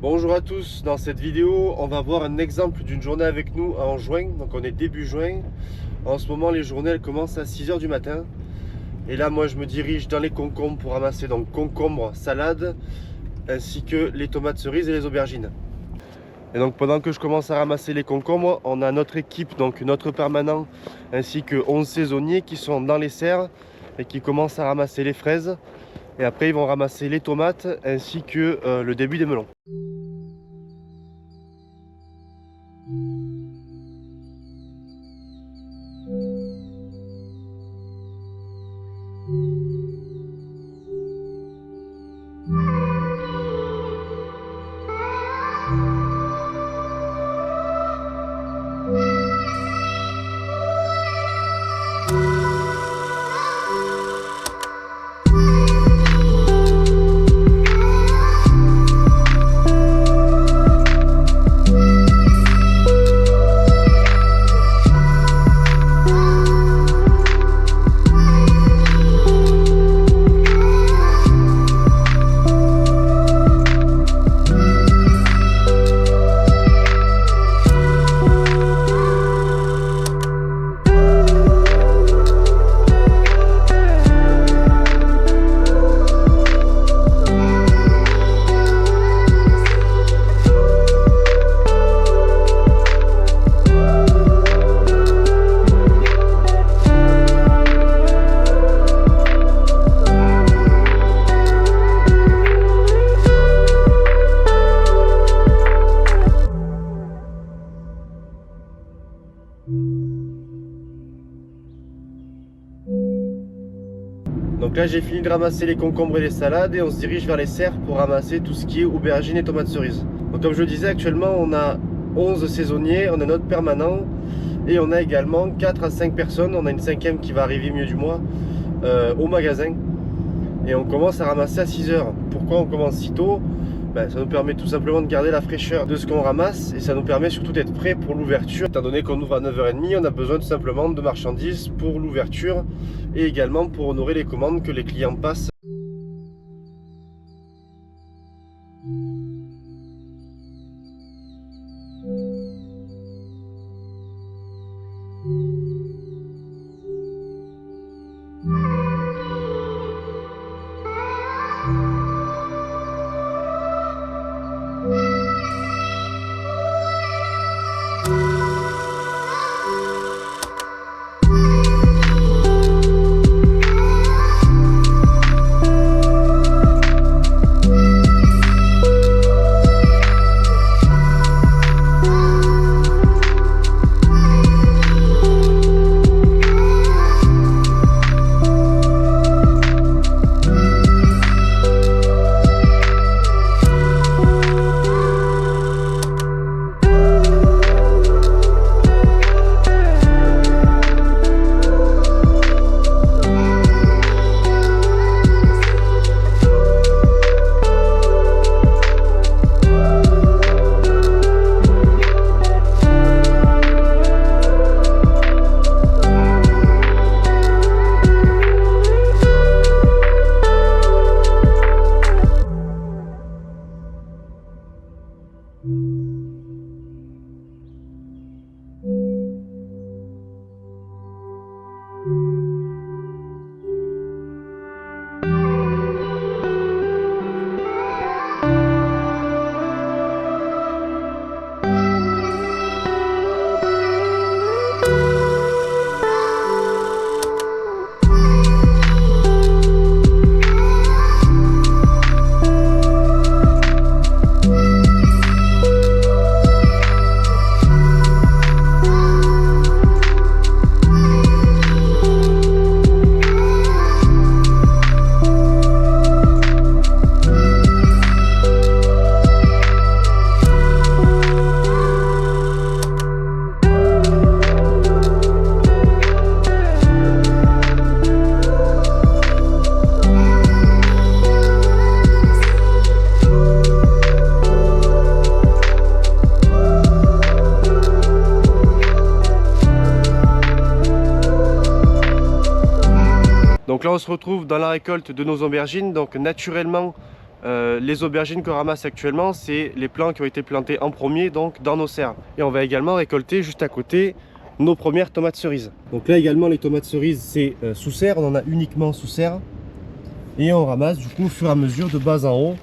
Bonjour à tous, dans cette vidéo on va voir un exemple d'une journée avec nous en juin. Donc on est début juin. En ce moment les journées elles commencent à 6 h du matin. Et là moi je me dirige dans les concombres pour ramasser donc concombres, salades, ainsi que les tomates cerises et les aubergines. Et donc pendant que je commence à ramasser les concombres, on a notre équipe, donc notre permanent, ainsi que 11 saisonniers qui sont dans les serres et qui commencent à ramasser les fraises. Et après ils vont ramasser les tomates ainsi que le début des melons. Donc là j'ai fini de ramasser les concombres et les salades et on se dirige vers les serres pour ramasser tout ce qui est aubergines et tomates cerises. Donc comme je le disais, actuellement on a 11 saisonniers, on a notre permanent et on a également 4 à 5 personnes, on a une cinquième qui va arriver au milieu du mois au magasin. Et on commence à ramasser à 6 h. Pourquoi on commence si tôt? Ça nous permet tout simplement de garder la fraîcheur de ce qu'on ramasse et ça nous permet surtout d'être prêt pour l'ouverture. Étant donné qu'on ouvre à 9 h 30, on a besoin tout simplement de marchandises pour l'ouverture et également pour honorer les commandes que les clients passent. Donc là on se retrouve dans la récolte de nos aubergines. Donc naturellement les aubergines qu'on ramasse actuellement, c'est les plants qui ont été plantés en premier, donc dans nos serres. Et on va également récolter juste à côté nos premières tomates cerises. Donc là également les tomates cerises c'est sous serre, on en a uniquement sous serre. Et on ramasse du coup au fur et à mesure de bas en haut.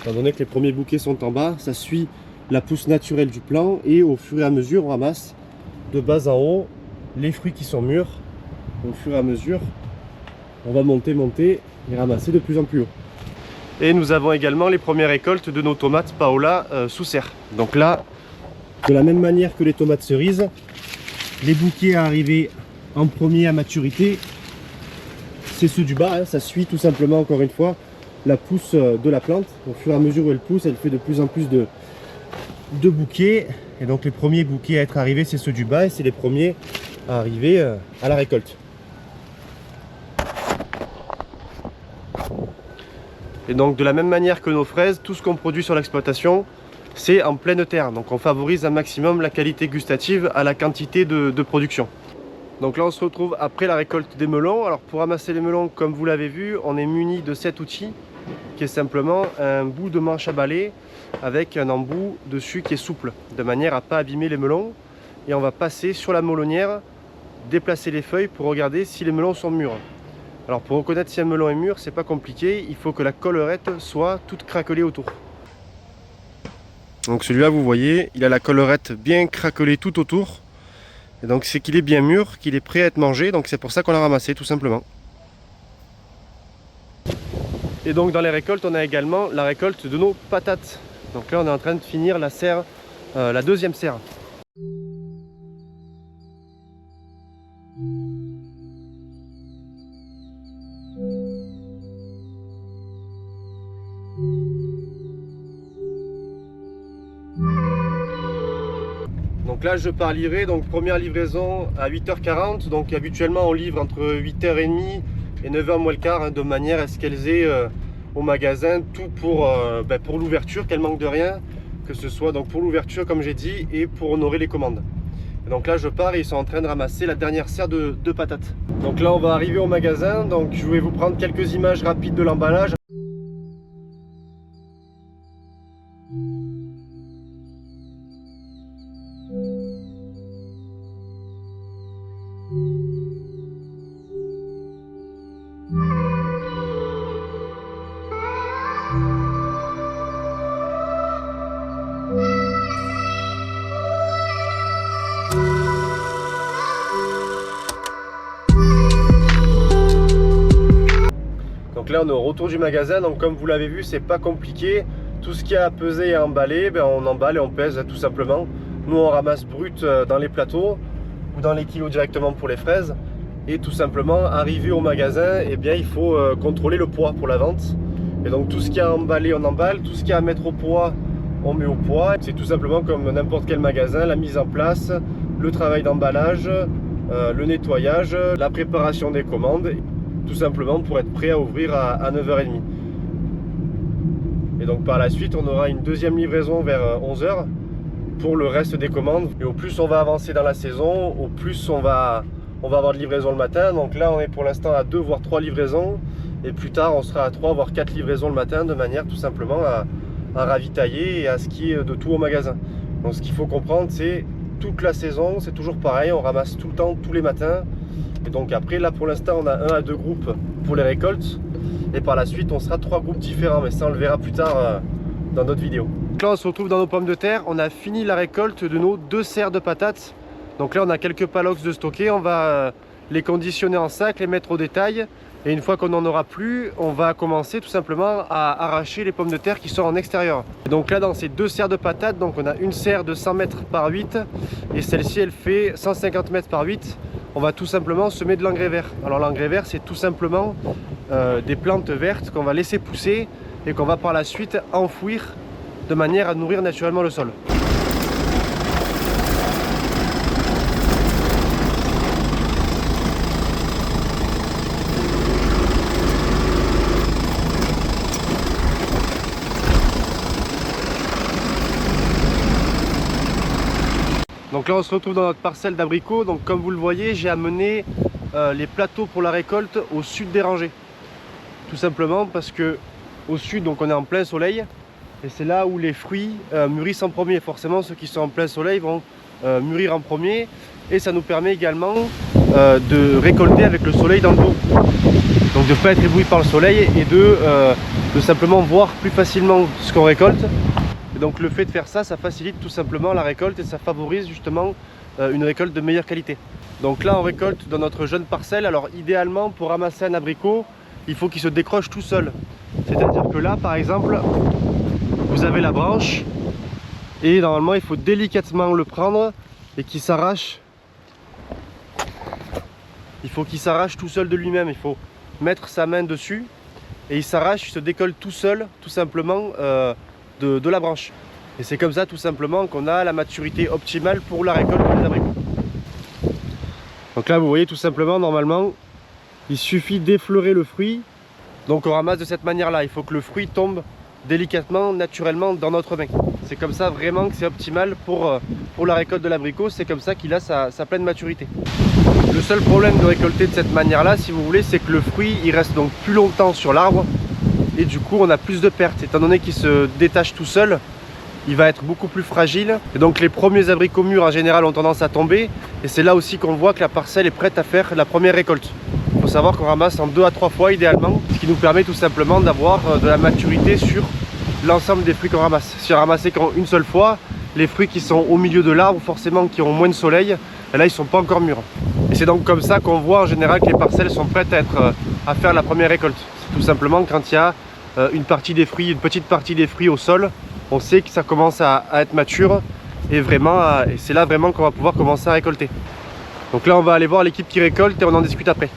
Étant donné que les premiers bouquets sont en bas, ça suit la pousse naturelle du plant. Et au fur et à mesure on ramasse de bas en haut les fruits qui sont mûrs. Au fur et à mesure on va monter et ramasser de plus en plus haut. Et nous avons également les premières récoltes de nos tomates Paola sous serre. Donc là, de la même manière que les tomates cerises, les bouquets à arriver en premier à maturité, c'est ceux du bas, hein. Ça suit tout simplement, encore une fois, la pousse de la plante. Au fur et à mesure où elle pousse, elle fait de plus en plus de bouquets. Et donc les premiers bouquets à être arrivés, c'est ceux du bas et c'est les premiers à arriver à la récolte. Et donc de la même manière que nos fraises, tout ce qu'on produit sur l'exploitation, c'est en pleine terre. Donc on favorise un maximum la qualité gustative à la quantité de production. Donc là on se retrouve après la récolte des melons. Alors pour ramasser les melons, comme vous l'avez vu, on est muni de cet outil qui est simplement un bout de manche à balai avec un embout dessus qui est souple, de manière à ne pas abîmer les melons. Et on va passer sur la melonnière, déplacer les feuilles pour regarder si les melons sont mûrs. Alors pour reconnaître si un melon est mûr, c'est pas compliqué, il faut que la collerette soit toute craquelée autour. Donc celui-là vous voyez, il a la collerette bien craquelée tout autour. Et donc c'est qu'il est bien mûr, qu'il est prêt à être mangé, donc c'est pour ça qu'on l'a ramassé tout simplement. Et donc dans les récoltes, on a également la récolte de nos patates. Donc là on est en train de finir la serre, la deuxième serre. Donc là je pars livrer, donc première livraison à 8h40, donc habituellement on livre entre 8h30 et 9h moins le quart, hein, de manière à ce qu'elles aient au magasin tout pour l'ouverture, qu'elles manquent de rien, que ce soit donc pour l'ouverture comme j'ai dit et pour honorer les commandes. Et donc là je pars et ils sont en train de ramasser la dernière serre de patates. Donc là on va arriver au magasin, donc je vais vous prendre quelques images rapides de l'emballage. Donc là on est au retour du magasin, donc comme vous l'avez vu c'est pas compliqué. Tout ce qui a à peser et à emballer, on emballe et on pèse tout simplement. Nous on ramasse brut dans les plateaux ou dans les kilos directement pour les fraises. Et tout simplement arrivé au magasin, il faut contrôler le poids pour la vente. Et donc tout ce qui a à emballer on emballe, tout ce qui a à mettre au poids on met au poids. C'est tout simplement comme n'importe quel magasin, la mise en place, le travail d'emballage, le nettoyage, la préparation des commandes. Tout simplement pour être prêt à ouvrir à 9h30. Et donc par la suite on aura une deuxième livraison vers 11h pour le reste des commandes. Et au plus on va avancer dans la saison, au plus on va avoir de livraison le matin. Donc là on est pour l'instant à 2 voire 3 livraisons. Et plus tard on sera à 3 voire 4 livraisons le matin, de manière tout simplement à ravitailler et à ce qui est de tout au magasin. Donc ce qu'il faut comprendre, c'est toute la saison, c'est toujours pareil, on ramasse tout le temps, tous les matins. Et donc après là pour l'instant on a 1 à 2 groupes pour les récoltes. Et par la suite on sera 3 groupes différents, mais ça on le verra plus tard dans notre vidéo. Donc là on se retrouve dans nos pommes de terre, on a fini la récolte de nos 2 serres de patates. Donc là on a quelques palox de stocker, on va les conditionner en sac, les mettre au détail. Et une fois qu'on n'en aura plus, on va commencer tout simplement à arracher les pommes de terre qui sont en extérieur. Et donc là dans ces 2 serres de patates, donc on a une serre de 100 mètres par 8 et celle-ci elle fait 150 mètres par 8. On va tout simplement semer de l'engrais vert. Alors l'engrais vert c'est tout simplement des plantes vertes qu'on va laisser pousser et qu'on va par la suite enfouir de manière à nourrir naturellement le sol. Donc là on se retrouve dans notre parcelle d'abricots. Donc comme vous le voyez, j'ai amené les plateaux pour la récolte au sud des rangées. Tout simplement parce que au sud, donc on est en plein soleil. Et c'est là où les fruits mûrissent en premier. Forcément, ceux qui sont en plein soleil vont mûrir en premier. Et ça nous permet également de récolter avec le soleil dans le dos. Donc de ne pas être ébloui par le soleil et de simplement voir plus facilement ce qu'on récolte. Et donc le fait de faire ça, ça facilite tout simplement la récolte et ça favorise justement une récolte de meilleure qualité. Donc là on récolte dans notre jeune parcelle. Alors idéalement pour ramasser un abricot, il faut qu'il se décroche tout seul. C'est-à-dire que là par exemple, vous avez la branche et normalement il faut délicatement le prendre et qu'il s'arrache. Il faut qu'il s'arrache tout seul de lui-même. Il faut mettre sa main dessus et il s'arrache, il se décolle tout seul, tout simplement de la branche. Et c'est comme ça tout simplement qu'on a la maturité optimale pour la récolte des abricots. Donc là vous voyez tout simplement, normalement il suffit d'effleurer le fruit. Donc on ramasse de cette manière là, il faut que le fruit tombe délicatement, naturellement dans notre main. C'est comme ça vraiment que c'est optimal pour la récolte de l'abricot, c'est comme ça qu'il a sa pleine maturité. Le seul problème de récolter de cette manière là, si vous voulez, c'est que le fruit il reste donc plus longtemps sur l'arbre et du coup on a plus de pertes. Étant donné qu'il se détache tout seul, il va être beaucoup plus fragile et donc les premiers abricots mûrs en général ont tendance à tomber et c'est là aussi qu'on voit que la parcelle est prête à faire la première récolte. Il faut savoir qu'on ramasse en 2 à 3 fois idéalement, ce qui nous permet tout simplement d'avoir de la maturité sur l'ensemble des fruits qu'on ramasse. Si on ramassait qu'une seule fois, les fruits qui sont au milieu de l'arbre, forcément qui ont moins de soleil, là ils sont pas encore mûrs. Et c'est donc comme ça qu'on voit en général que les parcelles sont prêtes à faire la première récolte. C'est tout simplement quand il y a une petite partie des fruits au sol, on sait que ça commence à être mature et c'est là vraiment qu'on va pouvoir commencer à récolter. Donc là on va aller voir l'équipe qui récolte et on en discute après.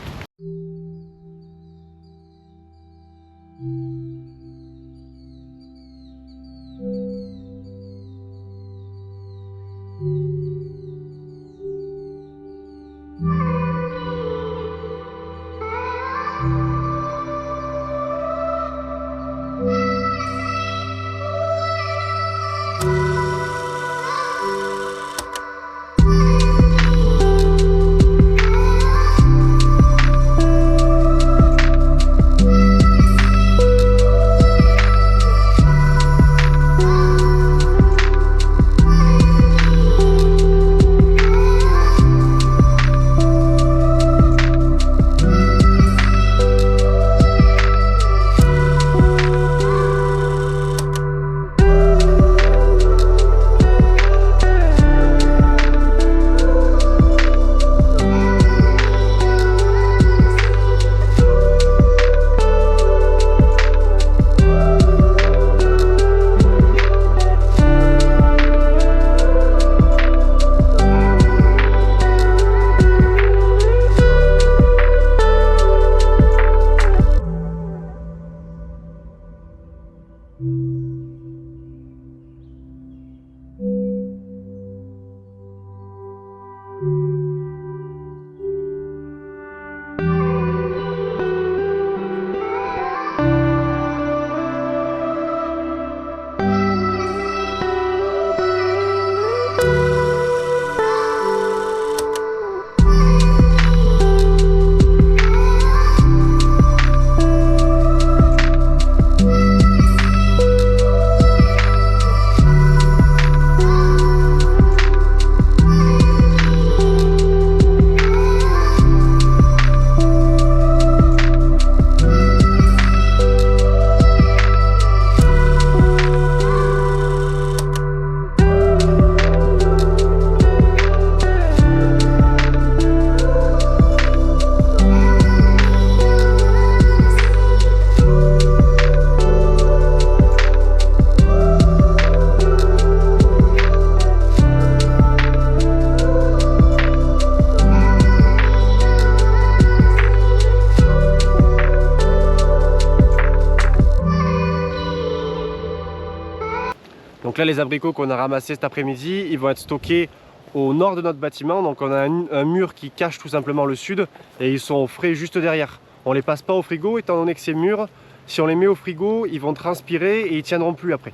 Donc là les abricots qu'on a ramassés cet après-midi, ils vont être stockés au nord de notre bâtiment. Donc on a un mur qui cache tout simplement le sud et ils sont au frais juste derrière. On les passe pas au frigo étant donné que c'est mûr. Si on les met au frigo, ils vont transpirer et ils tiendront plus après.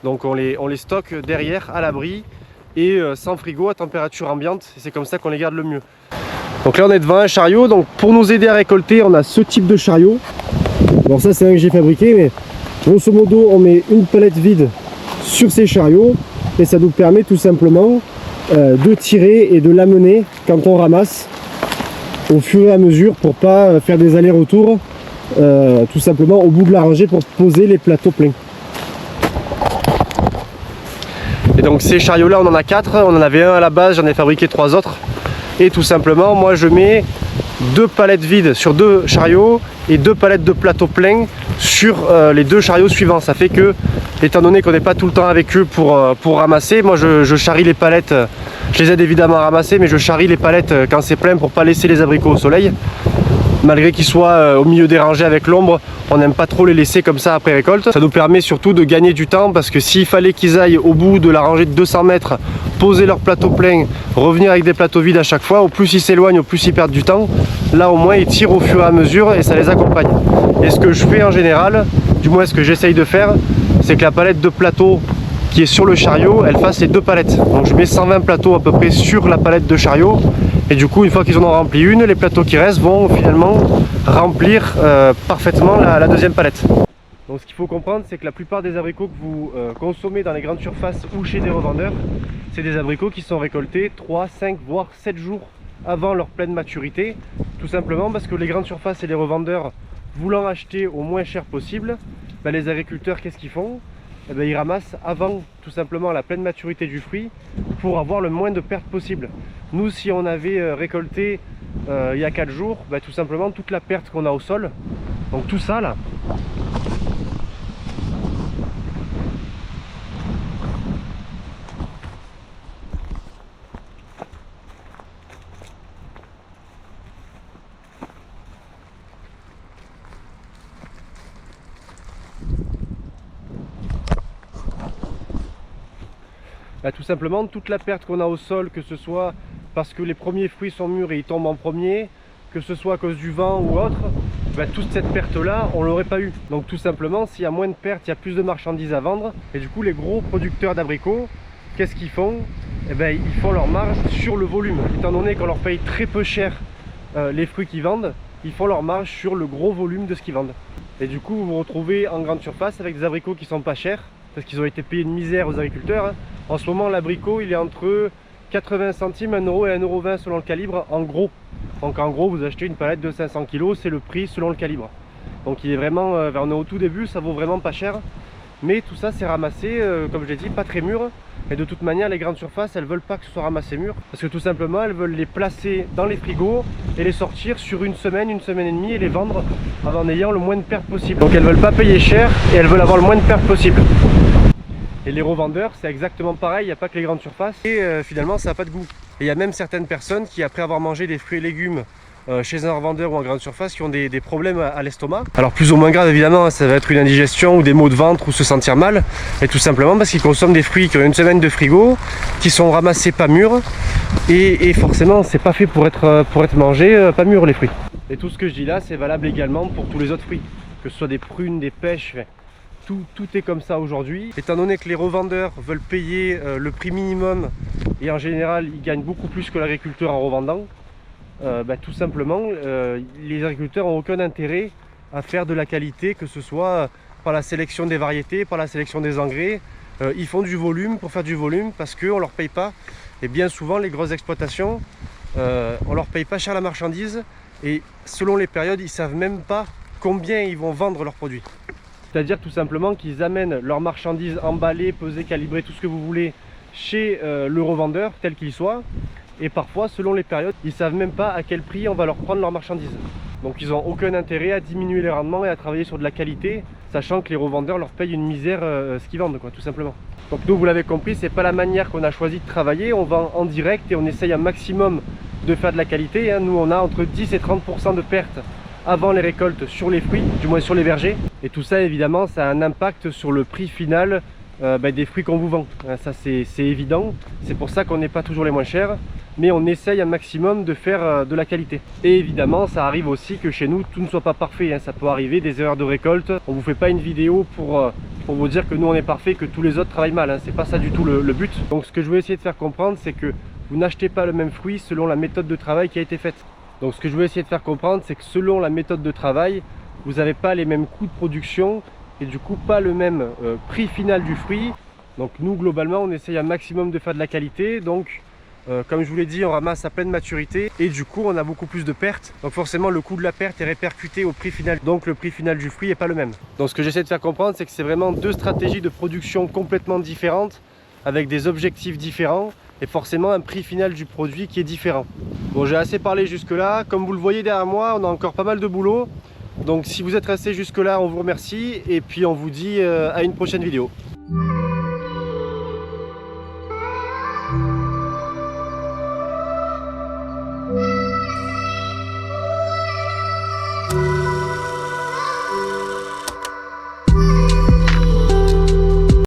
Donc on les stocke derrière à l'abri et sans frigo à température ambiante. Et c'est comme ça qu'on les garde le mieux. Donc là on est devant un chariot. Donc pour nous aider à récolter, on a ce type de chariot. Bon ça c'est un que j'ai fabriqué, mais Grosso modo, on met une palette vide sur ces chariots et ça nous permet tout simplement de tirer et de l'amener quand on ramasse au fur et à mesure pour pas faire des allers-retours tout simplement au bout de la rangée pour poser les plateaux pleins. Et donc ces chariots là on en a 4, on en avait un à la base, j'en ai fabriqué 3 autres et tout simplement moi je mets 2 palettes vides sur 2 chariots et 2 palettes de plateaux pleins sur les 2 chariots suivants. Ça fait que, étant donné qu'on n'est pas tout le temps avec eux pour ramasser, moi je charrie les palettes, je les aide évidemment à ramasser, mais je charrie les palettes quand c'est plein pour pas laisser les abricots au soleil. Malgré qu'ils soient au milieu des rangées avec l'ombre, on n'aime pas trop les laisser comme ça après récolte. Ça nous permet surtout de gagner du temps parce que s'il fallait qu'ils aillent au bout de la rangée de 200 mètres, poser leur plateau plein, revenir avec des plateaux vides à chaque fois, au plus ils s'éloignent, au plus ils perdent du temps. Là au moins ils tirent au fur et à mesure et ça les accompagne. Et ce que je fais en général, du moins ce que j'essaye de faire, c'est que la palette de plateau qui est sur le chariot, elle fasse les 2 palettes. Donc je mets 120 plateaux à peu près sur la palette de chariot. Et du coup, une fois qu'ils en ont rempli une, les plateaux qui restent vont finalement remplir parfaitement la deuxième palette. Donc ce qu'il faut comprendre, c'est que la plupart des abricots que vous consommez dans les grandes surfaces ou chez des revendeurs, c'est des abricots qui sont récoltés 3, 5, voire 7 jours avant leur pleine maturité. Tout simplement parce que les grandes surfaces et les revendeurs voulant acheter au moins cher possible, les agriculteurs, qu'est-ce qu'ils font? Ils ramassent avant tout simplement la pleine maturité du fruit pour avoir le moins de pertes possible. Nous, si on avait récolté il y a 4 jours, tout simplement toute la perte qu'on a au sol, donc tout ça là, tout simplement toute la perte qu'on a au sol, que ce soit parce que les premiers fruits sont mûrs et ils tombent en premier, que ce soit à cause du vent ou autre, toute cette perte là on l'aurait pas eu. Donc tout simplement s'il y a moins de pertes, il y a plus de marchandises à vendre et du coup les gros producteurs d'abricots, qu'est-ce qu'ils font? Ils font leur marge sur le volume, étant donné qu'on leur paye très peu cher les fruits qu'ils vendent, ils font leur marge sur le gros volume de ce qu'ils vendent. Et du coup vous vous retrouvez en grande surface avec des abricots qui sont pas chers parce qu'ils ont été payés une misère aux agriculteurs. En ce moment l'abricot il est entre 80 centimes, 1 euro et 1,20 euro selon le calibre en gros. Donc en gros vous achetez une palette de 500 kg, c'est le prix selon le calibre. Donc il est vraiment, on est au tout début, ça vaut vraiment pas cher. Mais tout ça c'est ramassé, comme je l'ai dit, pas très mûr. Et de toute manière les grandes surfaces elles veulent pas que ce soit ramassé mûr. Parce que tout simplement elles veulent les placer dans les frigos et les sortir sur une semaine et demie et les vendre en ayant le moins de pertes possible. Donc elles veulent pas payer cher et elles veulent avoir le moins de pertes possible. Et les revendeurs c'est exactement pareil, il n'y a pas que les grandes surfaces et finalement ça n'a pas de goût. Et il y a même certaines personnes qui après avoir mangé des fruits et légumes chez un revendeur ou en grande surface qui ont des problèmes à l'estomac. Alors plus ou moins grave évidemment, ça va être une indigestion ou des maux de ventre ou se sentir mal. Et tout simplement parce qu'ils consomment des fruits qui ont une semaine de frigo, qui sont ramassés pas mûrs et forcément c'est pas fait pour être mangé pas mûrs les fruits. Et tout ce que je dis là c'est valable également pour tous les autres fruits, que ce soit des prunes, des pêches. Tout est comme ça aujourd'hui. Étant donné que les revendeurs veulent payer le prix minimum et en général ils gagnent beaucoup plus que l'agriculteur en revendant, tout simplement les agriculteurs n'ont aucun intérêt à faire de la qualité, que ce soit par la sélection des variétés, par la sélection des engrais. Ils font du volume pour faire du volume parce qu'on ne leur paye pas. Et bien souvent les grosses exploitations, on ne leur paye pas cher la marchandise et selon les périodes ils ne savent même pas combien ils vont vendre leurs produits. C'est-à-dire tout simplement qu'ils amènent leurs marchandises emballées, pesées, calibrées, tout ce que vous voulez chez le revendeur tel qu'il soit. Et parfois selon les périodes, ils ne savent même pas à quel prix on va leur prendre leurs marchandises. Donc ils n'ont aucun intérêt à diminuer les rendements et à travailler sur de la qualité, sachant que les revendeurs leur payent une misère ce qu'ils vendent, tout simplement. Donc nous, vous l'avez compris, c'est pas la manière qu'on a choisi de travailler. On vend en direct et on essaye un maximum de faire de la qualité. Nous on a entre 10 et 30% de pertes avant les récoltes sur les fruits, du moins sur les vergers. Et tout ça évidemment ça a un impact sur le prix final des fruits qu'on vous vend. Ça c'est évident, c'est pour ça qu'on n'est pas toujours les moins chers, mais on essaye un maximum de faire de la qualité. Et évidemment ça arrive aussi que chez nous tout ne soit pas parfait, ça peut arriver des erreurs de récolte. On vous fait pas une vidéo pour vous dire que nous on est parfait, que tous les autres travaillent mal, c'est pas ça du tout le but. Donc ce que je veux essayer de faire comprendre, c'est que vous n'achetez pas le même fruit selon la méthode de travail qui a été faite. Donc ce que je veux essayer de faire comprendre, c'est que selon la méthode de travail, vous n'avez pas les mêmes coûts de production et du coup pas le même prix final du fruit. Donc nous globalement on essaye un maximum de faire de la qualité, donc comme je vous l'ai dit, on ramasse à pleine maturité et du coup on a beaucoup plus de pertes. Donc forcément le coût de la perte est répercuté au prix final. Donc le prix final du fruit n'est pas le même. Donc ce que j'essaie de faire comprendre, c'est que c'est vraiment deux stratégies de production complètement différentes, avec des objectifs différents et forcément un prix final du produit qui est différent. Bon, j'ai assez parlé jusque là. Comme vous le voyez derrière moi, on a encore pas mal de boulot. Donc si vous êtes resté jusque là, on vous remercie et puis on vous dit à une prochaine vidéo.